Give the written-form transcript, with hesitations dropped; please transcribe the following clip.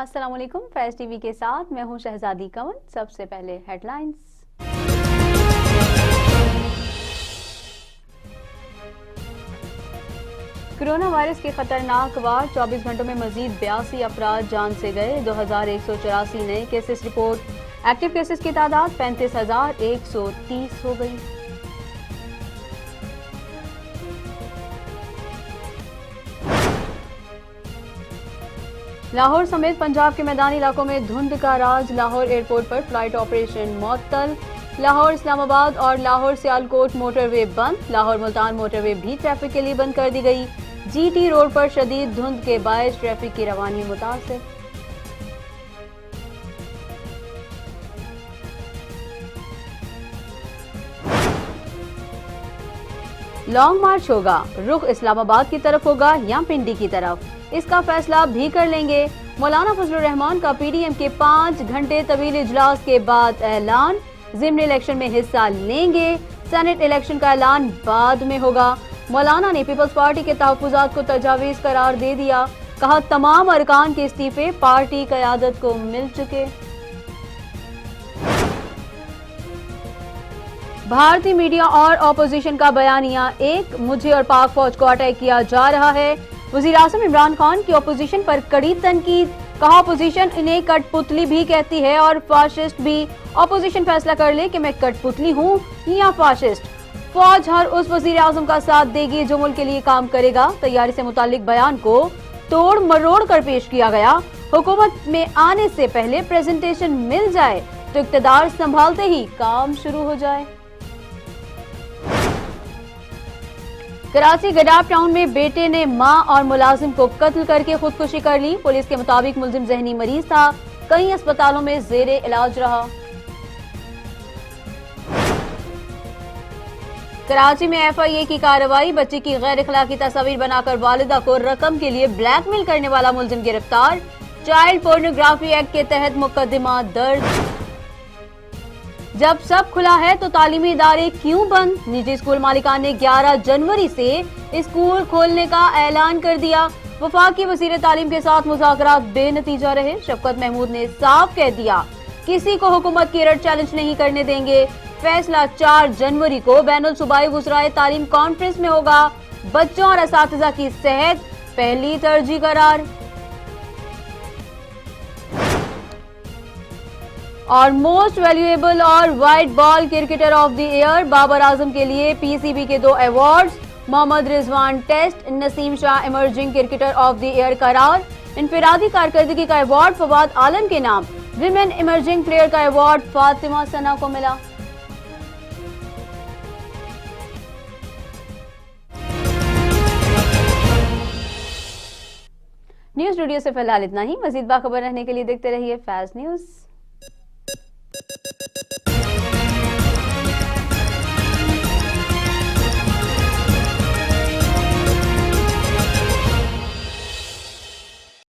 अस्सलाम वालेकुम। फैज़ टीवी के साथ मैं हूं शहजादी कमल। सबसे पहले हेडलाइंस। कोरोना वायरस के खतरनाक वार, 24 घंटों में मजीद 82 अफराद जान से गए। 2184 नए केसेस रिपोर्ट। एक्टिव केसेस की तादाद 35,130 हो गई। लाहौर समेत पंजाब के मैदानी इलाकों में धुंध का राज। लाहौर एयरपोर्ट पर फ्लाइट ऑपरेशन मुअत्तल। लाहौर इस्लामाबाद और लाहौर सियालकोट मोटरवे बंद। लाहौर मुल्तान मोटरवे भी ट्रैफिक के लिए बंद कर दी गई। जीटी रोड पर शदीद धुंध के बायस ट्रैफिक की रवानी मुतासिर। लॉन्ग मार्च होगा, रुख इस्लामाबाद की तरफ होगा या पिंडी की तरफ, इसका फैसला भी कर लेंगे। मौलाना फजलुर रहमान का पीडीएम के 5 घंटे तवील इजलास के बाद ऐलान। ज़िमनी इलेक्शन में हिस्सा लेंगे। सेनेट इलेक्शन का ऐलान बाद में होगा। मौलाना ने पीपल्स पार्टी के तहफ्फुज़ात को तजावीज़ करार दे दिया। कहा तमाम अरकान के इस्तीफे पार्टी क़यादत को मिल चुके। भारतीय मीडिया और ऑपोजिशन का बयानिया एक, मुझे और पाक फौज को अटैक किया जा रहा है। वज़ीर आज़म इमरान खान की ऑपोजिशन पर कड़ी तनकीद। कहा ऑपोजिशन इन्हें कठपुतली भी कहती है और फाशिस्ट भी। ऑपोजिशन फैसला कर ले कि मैं कठपुतली हूँ या फाशिस्ट। फौज हर उस वज़ीर आज़म का साथ देगी जो मुल्क के लिए काम करेगा। तैयारी से मुतालिक बयान को तोड़ मरोड़ कर पेश किया गया। हुकूमत में आने से पहले प्रेजेंटेशन मिल जाए तो इक़्तिदार संभालते ही काम शुरू हो जाए। कराची गडाफ टाउन में बेटे ने मां और मुलाजिम को कत्ल करके खुदकुशी कर ली। पुलिस के मुताबिक मुलजिम जहनी मरीज था, कई अस्पतालों में जेरे इलाज रहा। कराची में एफआईए की कार्रवाई। बच्ची की गैर इखलाकी तस्वीर बनाकर वालिदा को रकम के लिए ब्लैकमेल करने वाला मुलजिम गिरफ्तार। चाइल्ड पोर्नोग्राफी एक्ट के तहत मुकदमा दर्ज। जब सब खुला है तो तालीमी इदारे क्यों बंद? निजी स्कूल मालिकान ने 11 जनवरी से स्कूल खोलने का ऐलान कर दिया। वफाकी वज़ीर तालीम के साथ मुज़ाकरात बेनतीजा रहे। शफकत महमूद ने साफ कह दिया किसी को हुकूमत की रट चैलेंज नहीं करने देंगे। फैसला 4 जनवरी को बैनुल सूबाई वज़राए तालीम कॉन्फ्रेंस में होगा। बच्चों और असातिज़ा की सेहत पहली तरजीह करार। और मोस्ट वैल्यूएबल और white ball cricketer of the year Babar Azam के लिए पीसीबी के 2 awards. Mohammad Rizwan test, Naseem Shah emerging cricketer of the year करार। इनफरादी कारकर्दगी का अवार्ड फवाद आलम के नाम। विमेन इमर्जिंग प्लेयर का अवार्ड फातिमा सना को मिला। न्यूज स्टूडियो से फिलहाल इतना ही। मजीद बाखबर रहने के लिए देखते रहिए फैज़ न्यूज।